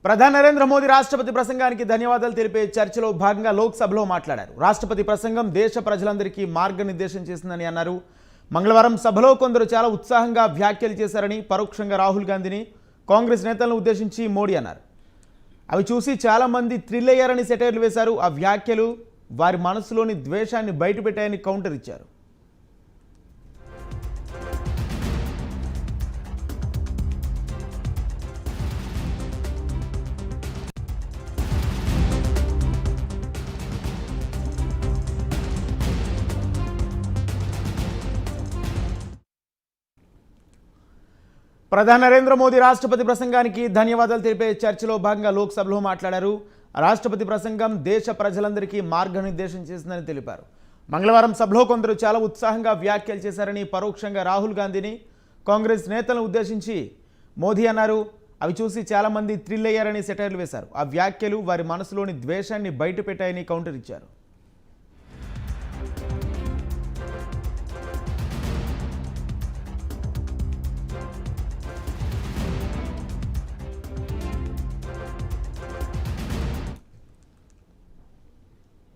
ప్రధాని నరేంద్ర మోదీ రాష్ట్రపతి ప్రసంగానికి ధన్యవాదాలు తెలిపే చర్చలో భాగంగా లోక్సభలో మాట్లాడారు. రాష్ట్రపతి ప్రసంగం దేశ ప్రజలందరికీ మార్గనిర్దేశం చేసిందని అన్నారు. మంగళవారం సభలో కొందరు చాలా ఉత్సాహంగా వ్యాఖ్యలు చేశారని, పరోక్షంగా రాహుల్ గాంధీని, కాంగ్రెస్ నేతలను ఉద్దేశించి మోడీ అన్నారు. అవి చూసి చాలా మంది థ్రిల్ అయ్యారని సెటైర్లు వేశారు. ఆ వ్యాఖ్యలు వారి మనసులోని ద్వేషాన్ని బయటపెట్టాయని కౌంటర్ ఇచ్చారు. ప్రధాని నరేంద్ర మోదీ రాష్ట్రపతి ప్రసంగానికి ధన్యవాదాలు తెలిపే చర్చలో భాగంగా లోక్సభలో మాట్లాడారు. రాష్ట్రపతి ప్రసంగం దేశ ప్రజలందరికీ మార్గనిర్దేశం చేసిందని తెలిపారు. మంగళవారం సభలో కొందరు చాలా ఉత్సాహంగా వ్యాఖ్యలు చేశారని, పరోక్షంగా రాహుల్ గాంధీని, కాంగ్రెస్ నేతలను ఉద్దేశించి మోదీ అన్నారు. అవి చూసి చాలా మంది థ్రిల్ అయ్యారని సెటైర్లు వేశారు. ఆ వ్యాఖ్యలు వారి మనసులోని ద్వేషాన్ని బయటపెట్టాయని కౌంటర్ ఇచ్చారు.